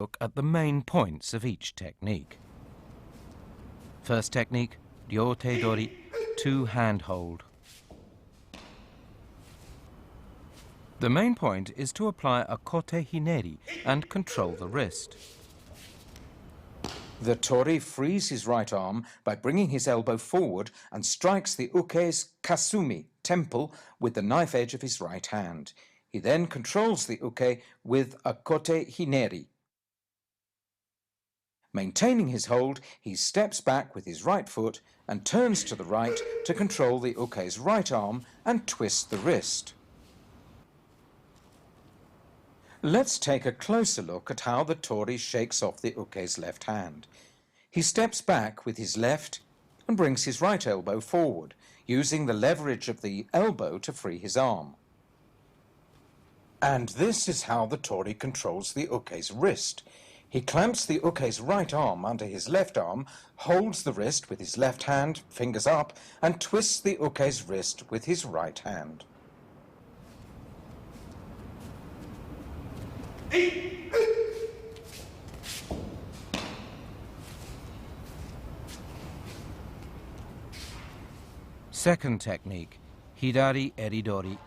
look at the main points of each technique. First technique, ryote dori, two-hand hold. The main point is to apply a kote hineri and control the wrist. The tori frees his right arm by bringing his elbow forward and strikes the uke's kasumi, temple, with the knife edge of his right hand. He then controls the uke with a kote hineri. Maintaining his hold, he steps back with his right foot and turns to the right to control the uke's right arm and twist the wrist. Let's take a closer look at how the tori shakes off the uke's left hand. He steps back with his left and brings his right elbow forward, using the leverage of the elbow to free his arm. And this is how the tori controls the uke's wrist. He clamps the uke's right arm under his left arm, holds the wrist with his left hand, fingers up, and twists the uke's wrist with his right hand. Second technique, hidari eridori.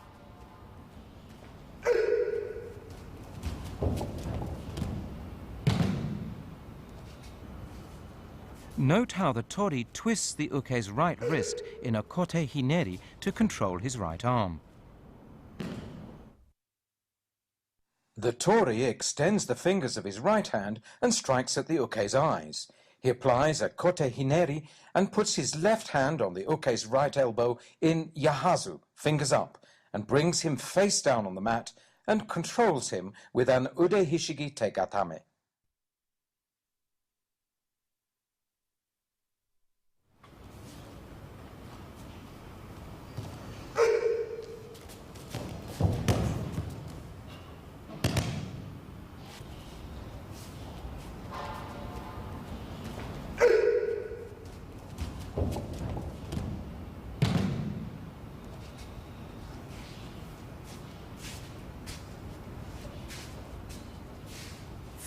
Note how the tori twists the uke's right wrist in a kote hineri to control his right arm. The tori extends the fingers of his right hand and strikes at the uke's eyes. He applies a kote hineri and puts his left hand on the uke's right elbow in yahazu, fingers up, and brings him face down on the mat and controls him with an ude hishigi tegatame.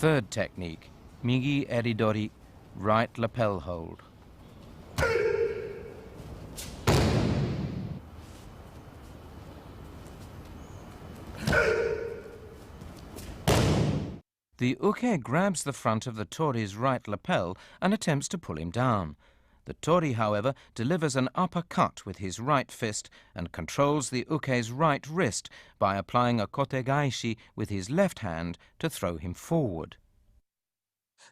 Third technique, migi eridori, right lapel hold. The uke grabs the front of the tori's right lapel and attempts to pull him down. The tori, however, delivers an uppercut with his right fist and controls the uke's right wrist by applying a kotegaishi with his left hand to throw him forward.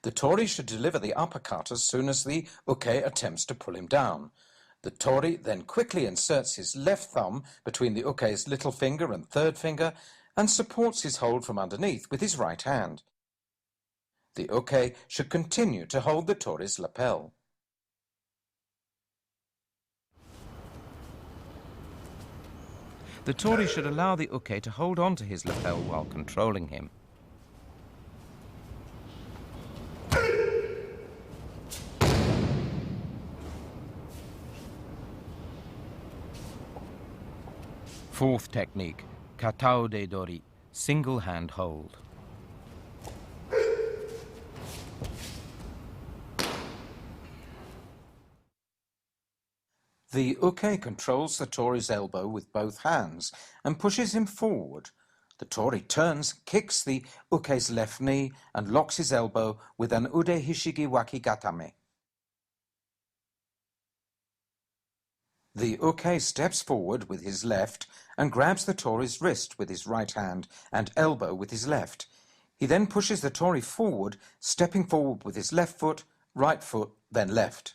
The tori should deliver the uppercut as soon as the uke attempts to pull him down. The tori then quickly inserts his left thumb between the uke's little finger and third finger and supports his hold from underneath with his right hand. The uke should continue to hold the tori's lapel. The tori should allow the uke to hold on to his lapel while controlling him. Fourth technique, kataude dori, single hand hold. The uke controls the tori's elbow with both hands and pushes him forward. The tori turns, kicks the uke's left knee and locks his elbow with an ude hishigi wakigatame. The uke steps forward with his left and grabs the tori's wrist with his right hand and elbow with his left. He then pushes the tori forward, stepping forward with his left foot, then left.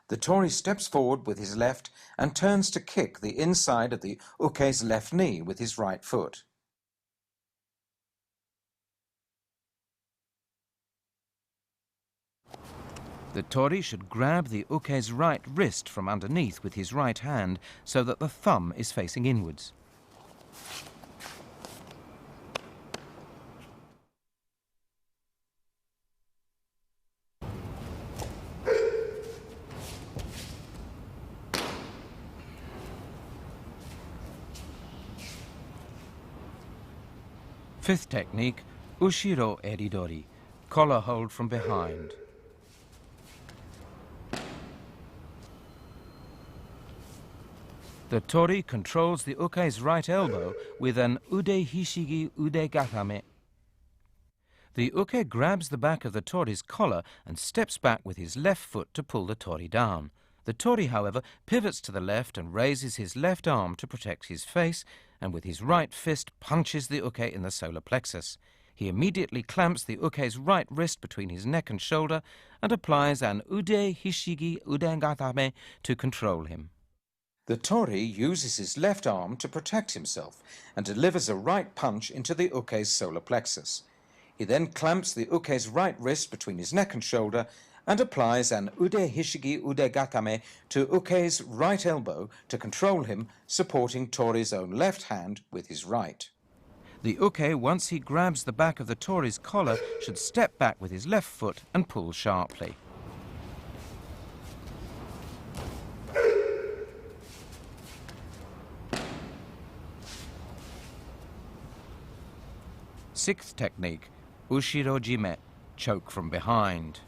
The tori steps forward with his left and turns to kick the inside of the uke's left knee with his right foot. The tori should grab the uke's right wrist from underneath with his right hand so that the thumb is facing inwards. Fifth technique, ushiro eridori, Collar hold from behind. The tori controls the uke's right elbow with an ude hishigi ude gatame. The uke grabs the back of the tori's collar and steps back with his left foot to pull the tori down. The tori, however, pivots to the left and raises his left arm to protect his face, and with his right fist punches the uke in the solar plexus. He immediately clamps the uke's right wrist between his neck and shoulder and applies an ude hishigi ude gatame to control him. The tori uses his left arm to protect himself and delivers a right punch into the uke's solar plexus. He then clamps the uke's right wrist between his neck and shoulder and applies an ude hishigi ude gatame to uke's right elbow to control him, supporting tori's own left hand with his right. The uke, once he grabs the back of the tori's collar, should step back with his left foot and pull sharply. Sixth technique, ushiro jime, choke from behind.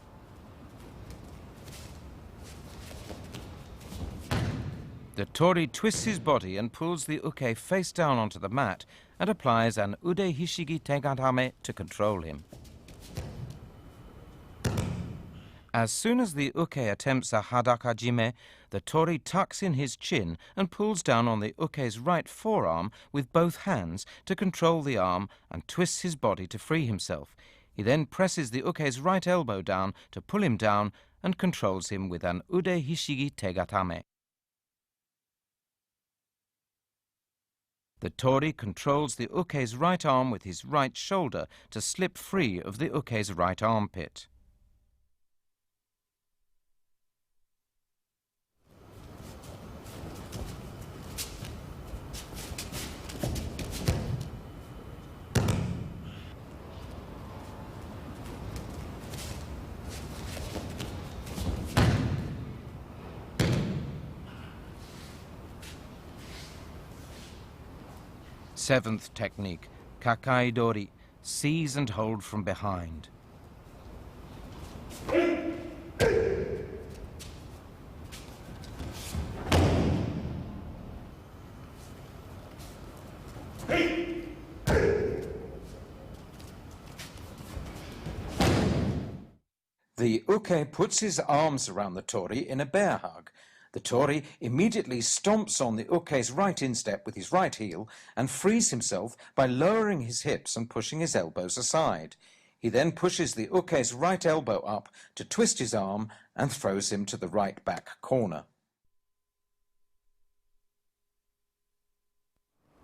The tori twists his body and pulls the uke face down onto the mat and applies an ude hishigi tegatame to control him. As soon as the uke attempts a hadaka jime, the tori tucks in his chin and pulls down on the uke's right forearm with both hands to control the arm and twists his body to free himself. He then presses the uke's right elbow down to pull him down and controls him with an ude hishigi tegatame. The tori controls the uke's right arm with his right shoulder to slip free of the uke's right armpit. Seventh technique, kakai dori, seize and hold from behind. The uke puts his arms around the tori in a bear hug. The tori immediately stomps on the uke's right instep with his right heel and frees himself by lowering his hips and pushing his elbows aside. He then pushes the uke's right elbow up to twist his arm and throws him to the right back corner.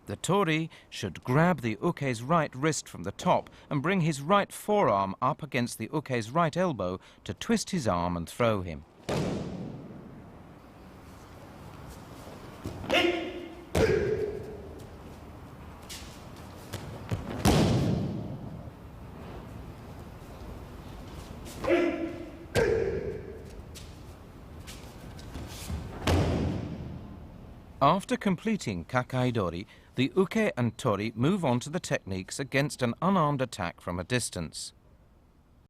The tori should grab the uke's right wrist from the top and bring his right forearm up against the uke's right elbow to twist his arm and throw him. After completing kakai dori, the uke and tori move on to the techniques against an unarmed attack from a distance.